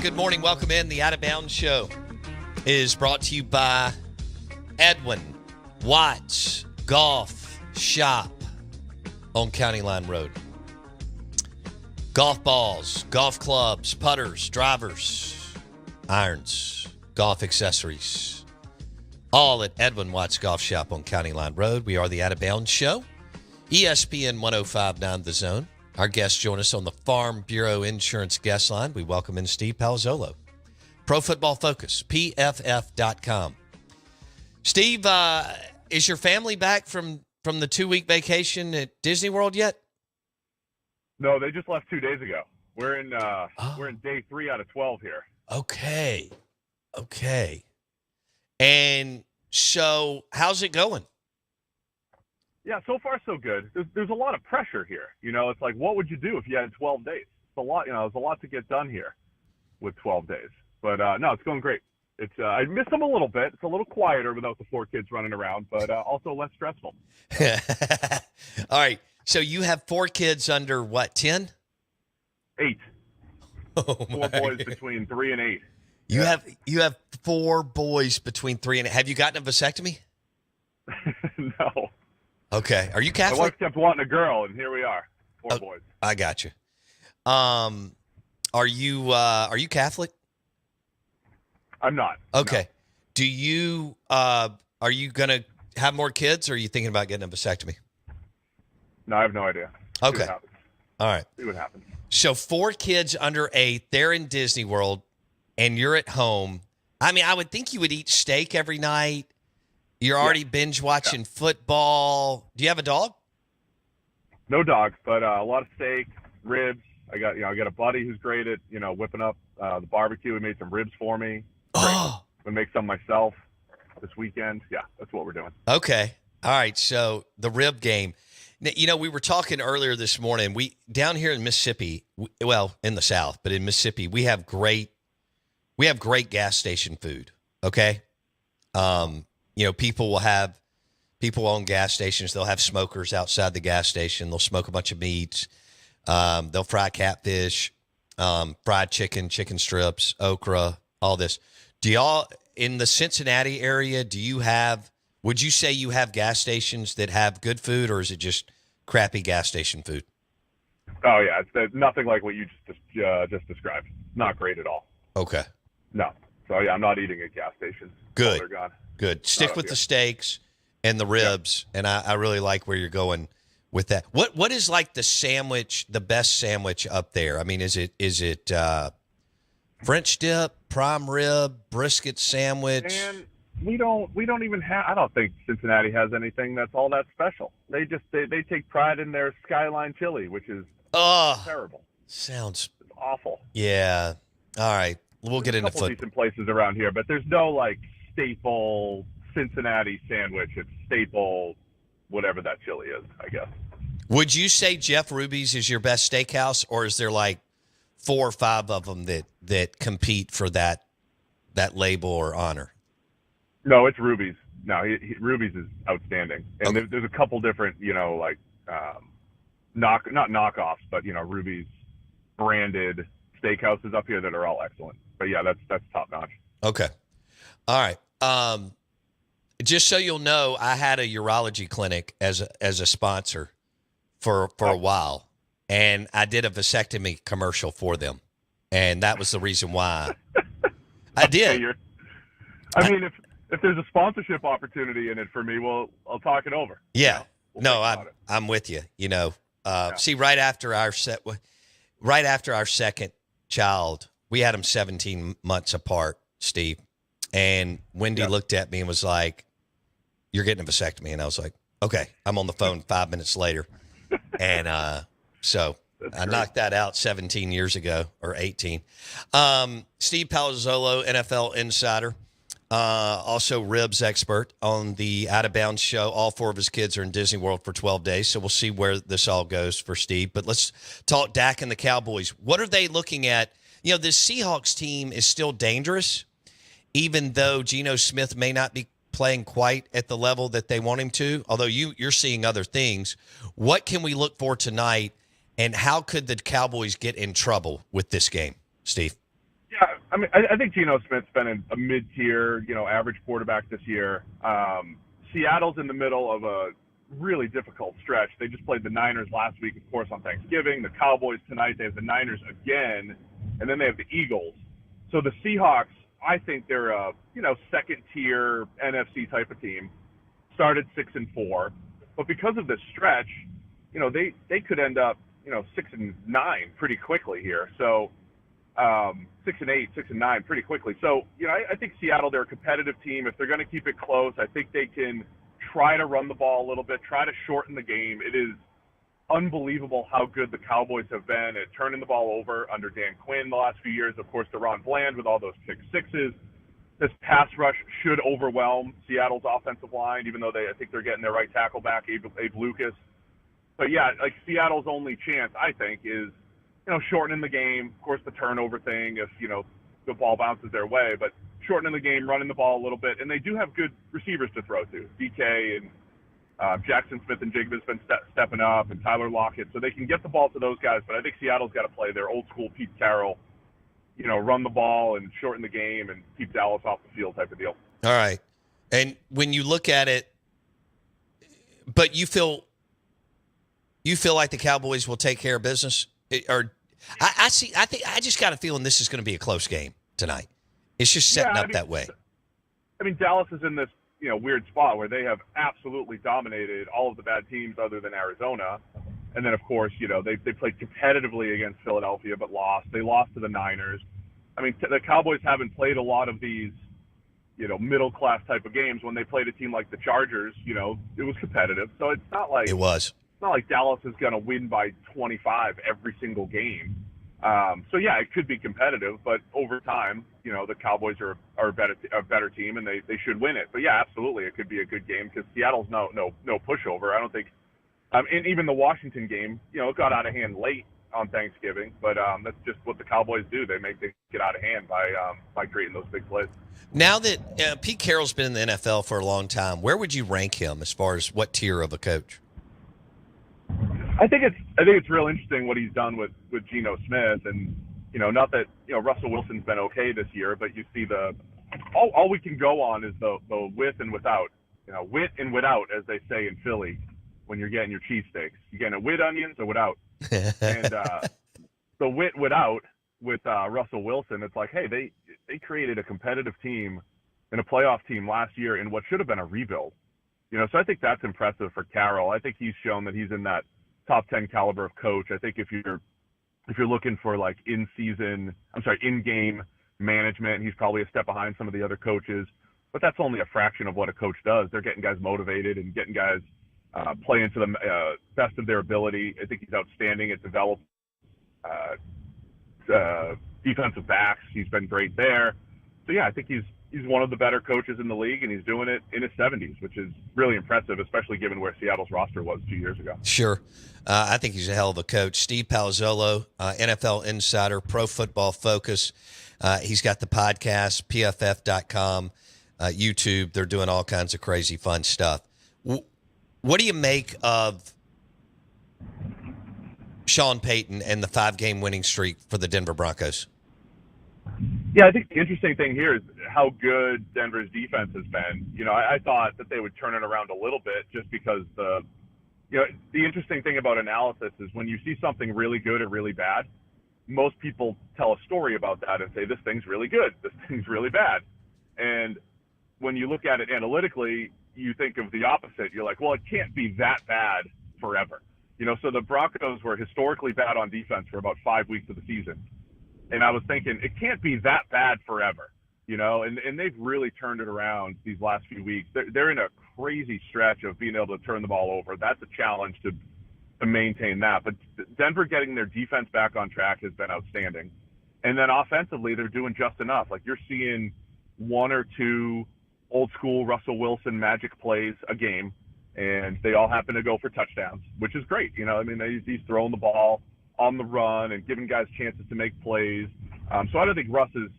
Good morning. Welcome in. The Out of Bounds Show is brought to you by Edwin Watts Golf Shop on County Line Road. Golf balls, golf clubs, putters, drivers, irons, golf accessories, all at Edwin Watts Golf Shop on County Line Road. We are the Out of Bounds Show. ESPN 105.9 The Zone. Our guests join us on the Farm Bureau Insurance guest line. We welcome in Steve Palazzolo. Pro Football Focus, PFF.com. Steve, is your family back from the 2-week vacation at Disney World yet? No, they just left 2 days ago. We're in day 3 out of 12 here. Okay. And so how's it going? Yeah, so far so good. There's a lot of pressure here. You know, it's like, what would you do if you had 12 days? It's a lot. You know, there's a lot to get done here with 12 days. But no, it's going great. It's I miss them a little bit. It's a little quieter without the 4 kids running around, but also less stressful. All right. So you have 4 kids under what, 10? 8. Oh, 4 boys between 3 and 8. You have 4 boys between 3 and 8. Have you gotten a vasectomy? No. Okay. Are you Catholic? My wife kept wanting a girl, and here we are, 4 boys. I got you. Are you Catholic? I'm not. Okay. No. Do you are you gonna have more kids, or are you thinking about getting a vasectomy? No, I have no idea. Okay. See what happens. All right. See what happens. So 4 kids under 8, they're in Disney World, and you're at home. I mean, I would think you would eat steak every night. You're already binge watching football. Do you have a dog? No dog, but a lot of steak, ribs. I got a buddy who's great at, whipping up the barbecue. He made some ribs for me. Oh. I'm going to make some myself this weekend. Yeah, that's what we're doing. Okay. All right. So the rib game. We were talking earlier this morning. We down here in Mississippi, well, in the South, but in Mississippi, we have great gas station food. Okay. People own gas stations. They'll have smokers outside the gas station. They'll smoke a bunch of meats. They'll fry catfish, fried chicken, chicken strips, okra, all this. Do y'all in the Cincinnati area, would you say you have gas stations that have good food, or is it just crappy gas station food? Oh yeah. It's nothing like what you just described. Not great at all. Okay. No. So yeah, I'm not eating at gas stations. Good. They're gone. Good. Stick with the steaks and the ribs, and I really like where you're going with that. What is like the best sandwich up there? I mean, is it French dip, prime rib, brisket sandwich? And we don't even have. I don't think Cincinnati has anything that's all that special. They take pride in their Skyline chili, which is terrible. Sounds it's awful. Yeah. All right. We'll get into football. Decent places around here, but there's no like staple Cincinnati sandwich. It's staple whatever that chili is, I guess. Would you say Jeff Ruby's is your best steakhouse, or is there like 4 or 5 of them that compete for that label or honor? No, it's Ruby's. No, Ruby's is outstanding, and Okay. there's a couple different, not knockoffs, but Ruby's branded steakhouses up here that are all excellent. But yeah, that's top notch. Okay. All right. Just so you'll know, I had a urology clinic as a sponsor for a while, and I did a vasectomy commercial for them, and that was the reason why I did. I mean, if there's a sponsorship opportunity in it for me, I'll talk it over. Yeah. We'll I'm with you. See, right after our second child, we had them 17 months apart, Steve. And Wendy looked at me and was like, "You're getting a vasectomy." And I was like, "Okay." I'm on the phone 5 minutes later. And so I knocked that out 17 years ago, or 18. Steve Palazzolo, NFL insider, also ribs expert on the Out of Bounds show. All 4 of his kids are in Disney World for 12 days, so we'll see where this all goes for Steve. But let's talk Dak and the Cowboys. What are they looking at? This Seahawks team is still dangerous, even though Geno Smith may not be playing quite at the level that they want him to, although you're seeing other things. What can we look for tonight, and how could the Cowboys get in trouble with this game, Steve? Yeah, I mean, I think Geno Smith's been a mid-tier, average quarterback this year. Seattle's in the middle of a really difficult stretch. They just played the Niners last week, of course, on Thanksgiving. The Cowboys tonight. They have the Niners again, and then they have the Eagles. So the Seahawks, I think they're a second-tier NFC type of team. Started 6-4, but because of this stretch, they could end up 6-9 pretty quickly here. So 6-8, 6-9 pretty quickly. So I think Seattle, they're a competitive team. If they're going to keep it close, I think they can try to run the ball a little bit, try to shorten the game. It is unbelievable how good the Cowboys have been at turning the ball over under Dan Quinn the last few years. Of course, DeRon Bland with all those pick sixes. This pass rush should overwhelm Seattle's offensive line, even though I think they're getting their right tackle back, Abe Lucas. But yeah, like Seattle's only chance, I think, is shortening the game. Of course, the turnover thing, if the ball bounces their way, but shortening the game, running the ball a little bit, and they do have good receivers to throw to. DK and Jackson Smith and Jigba's been stepping up, and Tyler Lockett, so they can get the ball to those guys. But I think Seattle's got to play their old school Pete Carroll, run the ball and shorten the game and keep Dallas off the field type of deal. All right. And when you look at it, but you feel like the Cowboys will take care of business? I just got a feeling this is going to be a close game tonight. It's just setting up that way. I mean, Dallas is in this, weird spot where they have absolutely dominated all of the bad teams other than Arizona. And then, of course, they played competitively against Philadelphia but lost. They lost to the Niners. I mean, the Cowboys haven't played a lot of these, middle-class type of games. When they played a team like the Chargers, it was competitive. So it's not like it's not like Dallas is going to win by 25 every single game. So, yeah, it could be competitive, but over time, the Cowboys are a better team, and they should win it. But, yeah, absolutely, it could be a good game because Seattle's no pushover. I don't think and even the Washington game, it got out of hand late on Thanksgiving, but that's just what the Cowboys do. They make things get out of hand by creating those big plays. Now that Pete Carroll's been in the NFL for a long time, where would you rank him as far as what tier of a coach? I think it's real interesting what he's done with Geno Smith, and not that Russell Wilson's been okay this year, but you see all we can go on is the with and without, wit and without, as they say in Philly. When you're getting your cheesesteaks, you're getting a with onions or without. And the without with Russell Wilson, it's like, hey, they created a competitive team and a playoff team last year in what should have been a rebuild. So I think that's impressive for Carroll. I think he's shown that he's in that top 10 caliber of coach. I think if you're looking for like in-game management, he's probably a step behind some of the other coaches. But that's only a fraction of what a coach does. They're getting guys motivated and getting guys playing to the best of their ability. I think he's outstanding at developing defensive backs. He's been great there. So, yeah, I think he's one of the better coaches in the league, and he's doing it in his 70s, which is really impressive, especially given where Seattle's roster was 2 years ago. Sure. I think he's a hell of a coach. Steve Palazzolo, NFL Insider, Pro Football Focus. He's got the podcast, pff.com, YouTube. They're doing all kinds of crazy fun stuff. What do you make of Sean Payton and the 5-game winning streak for the Denver Broncos? Yeah, I think the interesting thing here is how good Denver's defense has been. I thought that they would turn it around a little bit just because the interesting thing about analysis is when you see something really good or really bad, most people tell a story about that and say, this thing's really good, this thing's really bad. And when you look at it analytically, you think of the opposite. You're like, well, it can't be that bad forever. So the Broncos were historically bad on defense for about 5 weeks of the season. And I was thinking, it can't be that bad forever, and they've really turned it around these last few weeks. They're in a crazy stretch of being able to turn the ball over. That's a challenge to maintain that. But Denver getting their defense back on track has been outstanding. And then offensively, they're doing just enough. Like you're seeing one or two old school Russell Wilson magic plays a game, and they all happen to go for touchdowns, which is great. He's throwing the ball on the run and giving guys chances to make plays. So I don't think Russ is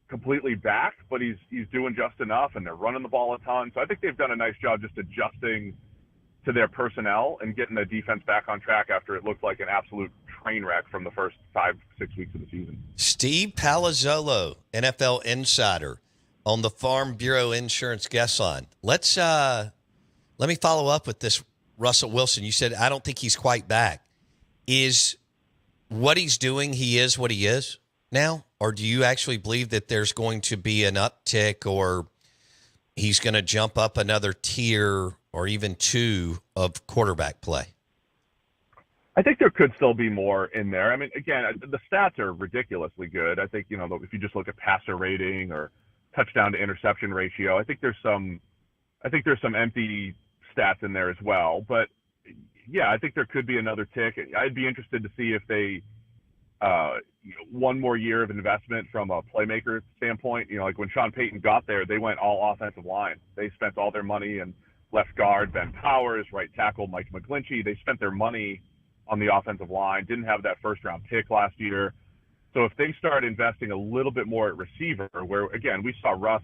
completely back, but he's doing just enough, and they're running the ball a ton. So I think they've done a nice job just adjusting to their personnel and getting the defense back on track after it looked like an absolute train wreck from the first 5-6 weeks of the season. Steve Palazzolo, NFL insider, on the Farm Bureau Insurance guest line. Let me follow up with this. Russell Wilson, you said, I don't think he's quite back. Is what he's doing, he is what he is now? Or do you actually believe that there's going to be an uptick, or he's going to jump up another tier or even two of quarterback play? I think there could still be more in there. I mean, again, the stats are ridiculously good. I think, if you just look at passer rating or touchdown to interception ratio, I think there's some empty stats in there as well. But yeah, I think there could be another tick. I'd be interested to see if they one more year of investment from a playmaker standpoint. Like when Sean Payton got there, they went all offensive line. They spent all their money in left guard Ben Powers, right tackle Mike McGlinchey. They spent their money on the offensive line. Didn't have that first round pick last year. So if they start investing a little bit more at receiver, where again we saw Russ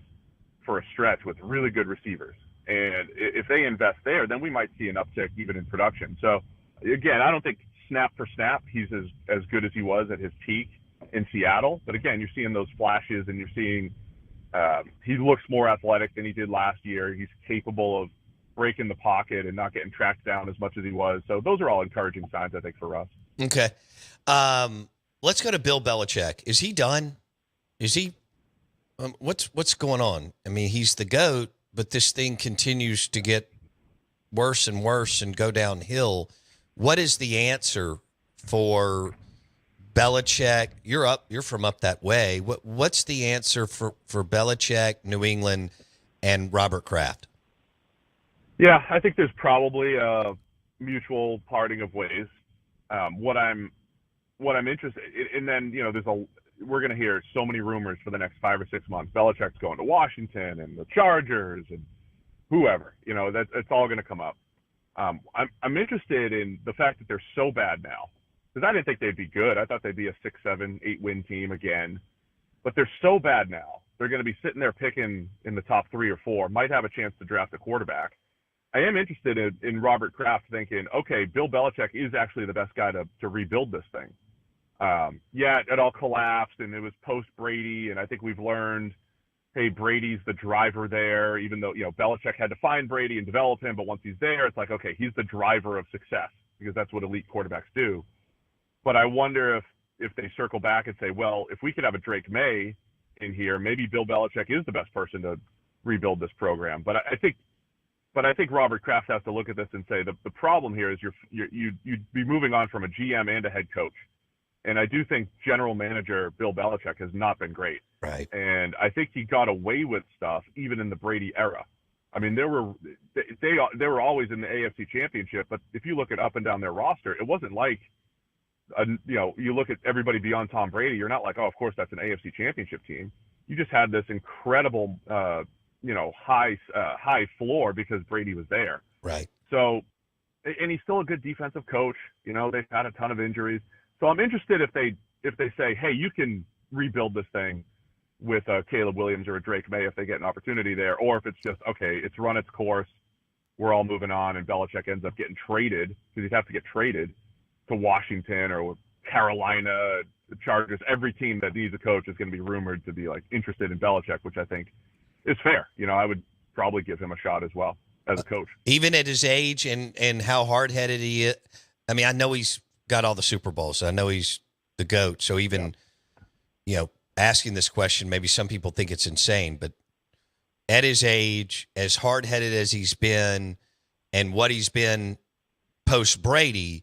for a stretch with really good receivers, and if they invest there, then we might see an uptick even in production. So again, I don't think snap for snap he's as good as he was at his peak in Seattle. But again, you're seeing those flashes, and you're seeing he looks more athletic than he did last year. He's capable of breaking the pocket and not getting tracked down as much as he was. So those are all encouraging signs, I think, for Russ. Okay. Let's go to Bill Belichick. Is he done? Is he what's going on? I mean, he's the GOAT, but this thing continues to get worse and worse and go downhill. What is the answer for Belichick? You're from up that way. What's the answer for Belichick, New England, and Robert Kraft? Yeah, I think there's probably a mutual parting of ways. What I'm interested in, and then we're going to hear so many rumors for the next 5 or 6 months. Belichick's going to Washington and the Chargers and whoever. It's all going to come up. I'm interested in the fact that they're so bad now, because I didn't think they'd be good. I thought they'd be a 6, 7, 8 win team again, but they're so bad now. They're going to be sitting there picking in the top 3 or 4, might have a chance to draft a quarterback. I am interested in Robert Kraft thinking, okay, Bill Belichick is actually the best guy to rebuild this thing. Yeah, it all collapsed, and it was post-Brady, and I think we've learned, hey, Brady's the driver there, even though, Belichick had to find Brady and develop him, but once he's there, it's like, okay, he's the driver of success, because that's what elite quarterbacks do. But I wonder if they circle back and say, well, if we could have a Drake May in here, maybe Bill Belichick is the best person to rebuild this program. But I think Robert Kraft has to look at this and say the problem here is you'd be moving on from a GM and a head coach. And I do think general manager Bill Belichick has not been great. Right. And I think he got away with stuff even in the Brady era. I mean, they were always in the AFC Championship, but if you look at up and down their roster, it wasn't like, you look at everybody beyond Tom Brady, you're not like, oh, of course that's an AFC Championship team. You just had this incredible, high floor because Brady was there. Right. So, and he's still a good defensive coach. They've had a ton of injuries. So I'm interested if they say, hey, you can rebuild this thing with Caleb Williams or a Drake May if they get an opportunity there, or if it's just, okay, it's run its course, we're all moving on, and Belichick ends up getting traded, because he'd have to get traded to Washington or Carolina, the Chargers. Every team that needs a coach is going to be rumored to be interested in Belichick, which I think is fair. I would probably give him a shot as well as a coach. Even at his age and how hard-headed he is. I mean, I know he's got all the Super Bowls. So I know he's the GOAT. So even, asking this question, maybe some people think it's insane, but at his age, as hard-headed as he's been and what he's been post-Brady,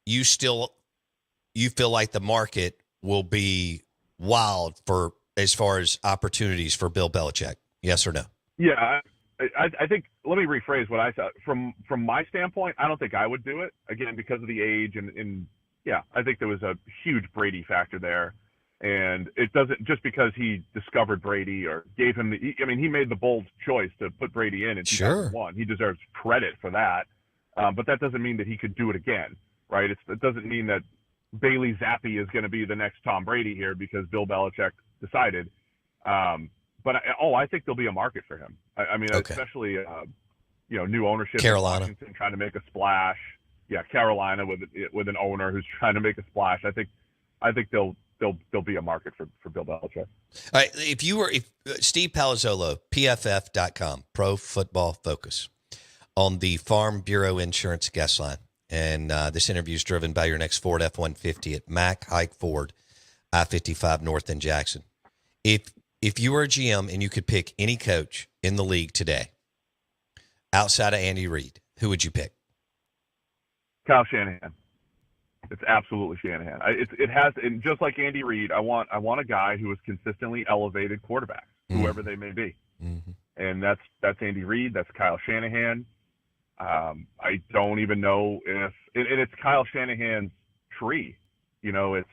you feel like the market will be wild for as far as opportunities for Bill Belichick. Yes or no? Yeah, I think, let me rephrase what I said. From my standpoint, I don't think I would do it, again, because of the age. And yeah, I think there was a huge Brady factor there. And it doesn't, just because he discovered Brady or gave him he made the bold choice to put Brady in 2001. He deserves credit for that. But that doesn't mean that he could do it again, right? It doesn't mean that Bailey Zappi is going to be the next Tom Brady here because Bill Belichick decided. But I think there'll be a market for him. Especially new ownership, Carolina trying to make a splash. Carolina with an owner who's trying to make a splash. I think they'll be a market for Bill Belichick. All right, if Steve Palazzolo, PFF.com, Pro Football Focus, on the Farm Bureau Insurance guest line, and this interview is driven by your next Ford F-150 at Mack Hike Ford, I-55 North in Jackson. If you were a GM and you could pick any coach in the league today, outside of Andy Reid, who would you pick? Kyle Shanahan. It's absolutely Shanahan. It has, and just like Andy Reid, I want a guy who has consistently elevated quarterbacks, whoever they may be, and that's Andy Reid. That's Kyle Shanahan. I don't even know if it's Kyle Shanahan's tree. You know, it's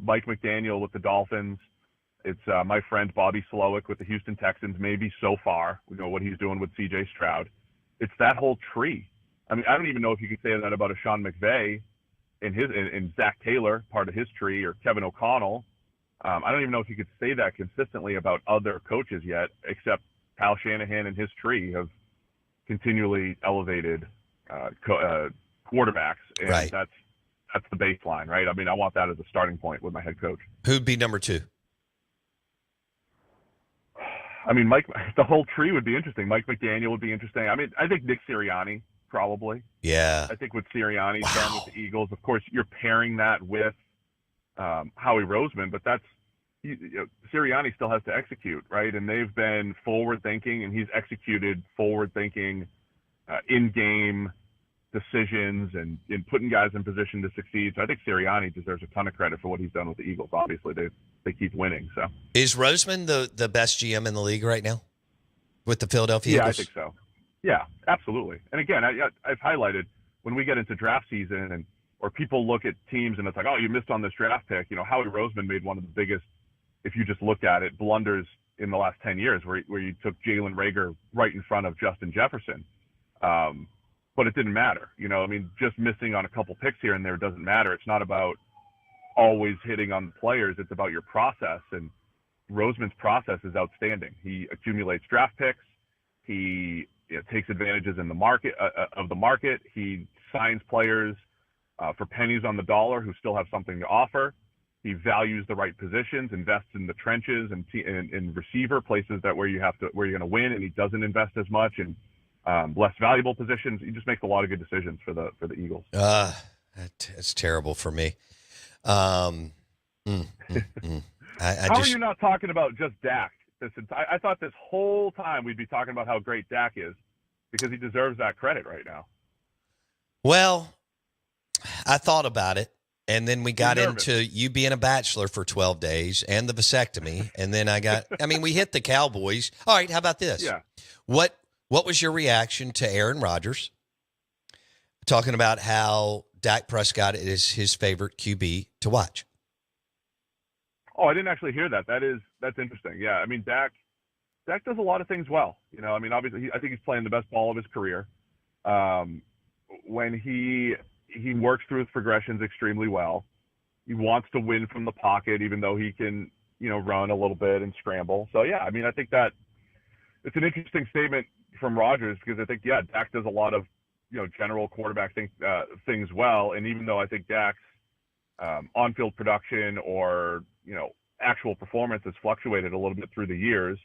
Mike McDaniel with the Dolphins. It's my friend Bobby Slowick with the Houston Texans. Maybe so far, you know what he's doing with C.J. Stroud. It's that whole tree. I mean, I don't even know if you could say that about a Sean McVay and Zach Taylor, part of his tree, or Kevin O'Connell. I don't even know if you could say that consistently about other coaches yet, except Kyle Shanahan and his tree have continually elevated quarterbacks, and right. That's the baseline, right? I mean, I want that as a starting point with my head coach. Who'd be number two? I mean, the whole tree would be interesting. Mike McDaniel would be interesting. I mean, I think Nick Sirianni, probably. Yeah. I think what Sirianni's done with the Eagles, of course, you're pairing that with Howie Roseman, but Sirianni still has to execute, right? And they've been forward-thinking, and he's executed forward-thinking in-game decisions and in putting guys in position to succeed. So I think Sirianni deserves a ton of credit for what he's done with the Eagles. Obviously, they keep winning. So is Roseman the best GM in the league right now with the Philadelphia Eagles? Yeah, I think so. Yeah, absolutely. And again, I've highlighted when we get into draft season or people look at teams and it's like, oh, you missed on this draft pick. You know, Howie Roseman made one of the biggest, if you just looked at it, blunders in the last 10 years where you took Jalen Reagor right in front of Justin Jefferson. But it didn't matter. You know, I mean, just missing on a couple picks here and there doesn't matter. It's not about always hitting on the players. It's about your process. And Roseman's process is outstanding. He accumulates draft picks. He takes advantages in the market of the market. He signs players for pennies on the dollar who still have something to offer. He values the right positions, invests in the trenches and in receiver places where you're going to win, and he doesn't invest as much in less valuable positions. He just makes a lot of good decisions for the Eagles. That's terrible for me. How are you not talking about just Dak? I thought this whole time we'd be talking about how great Dak is because he deserves that credit right now. Well, I thought about it, and then we got into you being a bachelor for 12 days and the vasectomy, and then we hit the Cowboys. All right, how about this? Yeah. What was your reaction to Aaron Rodgers talking about how Dak Prescott is his favorite QB to watch? Oh, I didn't actually hear that. That's interesting. Yeah, I mean, Dak does a lot of things well. You know, I mean, obviously, I think he's playing the best ball of his career. When he works through his progressions extremely well. He wants to win from the pocket, even though he can, run a little bit and scramble. So yeah, I mean, I think that it's an interesting statement from Rodgers because I think, yeah, Dak does a lot of, general quarterback things well. And even though I think Dak's on-field production or, actual performance has fluctuated a little bit through the years,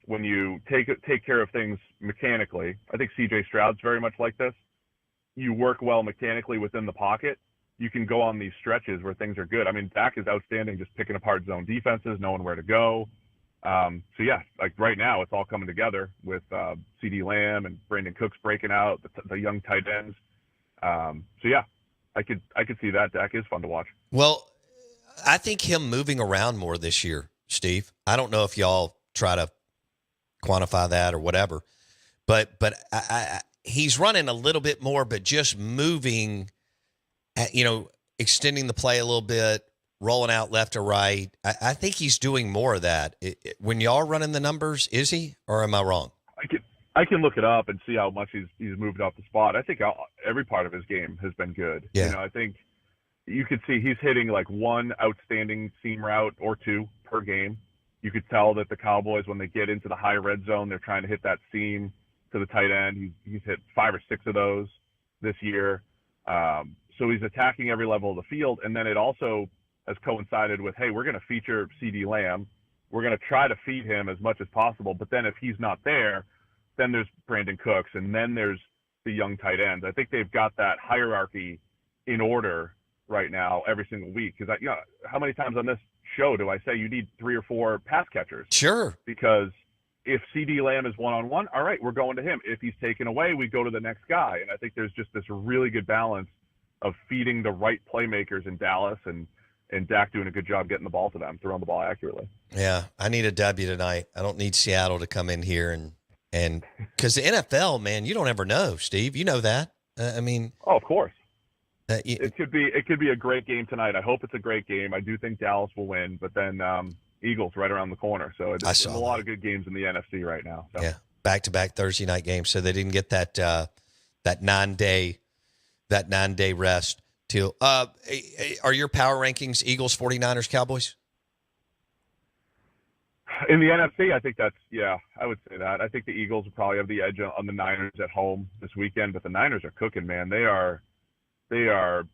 when you take care of things mechanically, I think C.J. Stroud's very much like this. You work well mechanically within the pocket, you can go on these stretches where things are good. I mean, Dak is outstanding just picking apart zone defenses, knowing where to go. So, yeah, like right now it's all coming together with CeeDee Lamb and Brandon Cooks breaking out, the young tight ends. So, yeah, I could see that. Dak is fun to watch. Well, I think him moving around more this year, Steve. I don't know if y'all try to quantify that or whatever, but he's running a little bit more, but just moving, extending the play a little bit, rolling out left or right. I think he's doing more of that. When y'all are running the numbers, is he, or am I wrong? I can look it up and see how much he's moved off the spot. I think every part of his game has been good. Yeah. I think you could see he's hitting like one outstanding seam route or two per game. You could tell that the Cowboys, when they get into the high red zone, they're trying to hit that seam to the tight end. He's hit 5 or 6 of those this year. So he's attacking every level of the field. And then it also has coincided with, hey, we're going to feature CeeDee Lamb. We're going to try to feed him as much as possible. But then if he's not there, then there's Brandon Cooks, and then there's the young tight ends. I think they've got that hierarchy in order right now every single week. Because how many times on this show do I say you need 3 or 4 pass catchers? Sure. Because if CeeDee Lamb is one-on-one, all right, we're going to him. If he's taken away, we go to the next guy. And I think there's just this really good balance of feeding the right playmakers in Dallas and Dak doing a good job getting the ball to them, throwing the ball accurately. Yeah, I need a W tonight. I don't need Seattle to come in here and because the NFL, man, you don't ever know, Steve. You know that. I mean, oh, of course. It could be a great game tonight. I hope it's a great game. I do think Dallas will win, but then Eagles right around the corner. So there's a lot of good games in the NFC right now. So. Yeah, back-to-back Thursday night games. So they didn't get that 9-day rest. Till are your power rankings Eagles, 49ers, Cowboys? In the NFC, I think I would say that. I think the Eagles will probably have the edge on the Niners at home this weekend, but the Niners are cooking, man. They are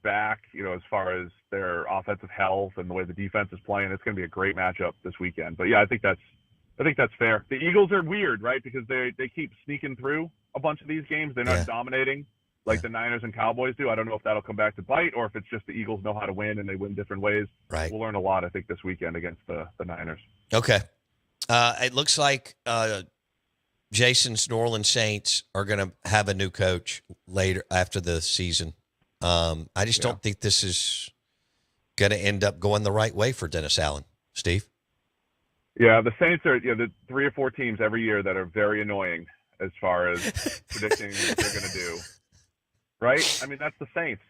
back, as far as their offensive health and the way the defense is playing. It's going to be a great matchup this weekend. But yeah, I think that's fair. The Eagles are weird, right? Because they keep sneaking through a bunch of these games. They're not dominating like the Niners and Cowboys do. I don't know if that'll come back to bite or if it's just the Eagles know how to win and they win different ways. Right. We'll learn a lot, I think, this weekend against the Niners. Okay. It looks like Jason's New Orleans Saints are going to have a new coach later after the season. I just don't think this is going to end up going the right way for Dennis Allen. Steve? Yeah, the Saints are the 3 or 4 teams every year that are very annoying as far as predicting what they're going to do. Right? I mean, that's the Saints.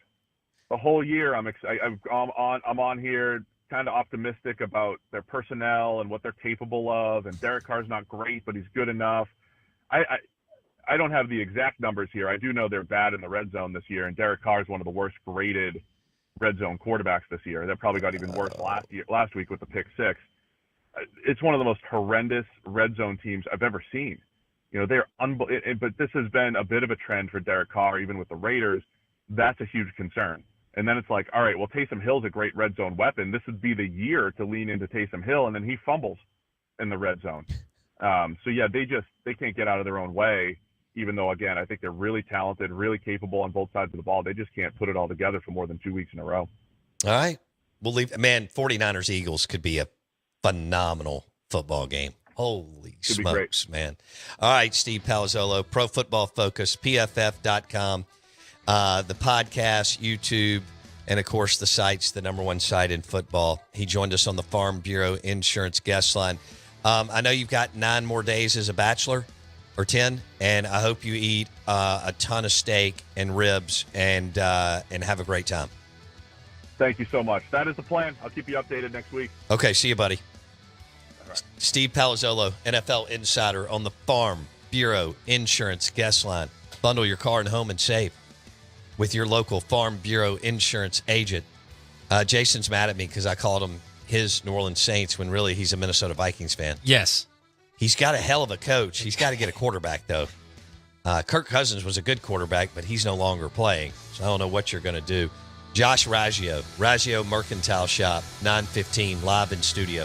The whole year I'm on here kind of optimistic about their personnel and what they're capable of, and Derek Carr's not great, but he's good enough. I don't have the exact numbers here. I do know they're bad in the red zone this year, and Derek Carr is one of the worst graded red zone quarterbacks this year. That probably got even worse last week with the pick 6. It's one of the most horrendous red zone teams I've ever seen. They're but this has been a bit of a trend for Derek Carr, even with the Raiders. That's a huge concern. And then it's like, all right, well, Taysom Hill's a great red zone weapon. This would be the year to lean into Taysom Hill, and then he fumbles in the red zone. So yeah, they can't get out of their own way, even though, again, I think they're really talented, really capable on both sides of the ball. They just can't put it all together for more than 2 weeks in a row. All right. We'll leave. Man, 49ers Eagles could be a phenomenal football game. Holy smokes, man. All right, Steve Palazzolo, Pro Football Focus, PFF.com, the podcast, YouTube, and, of course, the site's the number one site in football. He joined us on the Farm Bureau Insurance guest line. I know you've got 9 more days as a bachelor, or 10, and I hope you eat a ton of steak and ribs and have a great time. Thank you so much. That is the plan. I'll keep you updated next week. Okay, see you, buddy. Right. Steve Palazzolo, NFL insider on the Farm Bureau Insurance guest line. Bundle your car and home and save with your local Farm Bureau Insurance agent. Jason's mad at me because I called him his New Orleans Saints when really he's a Minnesota Vikings fan. Yes. He's got a hell of a coach. He's got to get a quarterback, though. Kirk Cousins was a good quarterback, but he's no longer playing, so I don't know what you're going to do. Josh Raggio Mercantile Shop, 9:15, live in studio.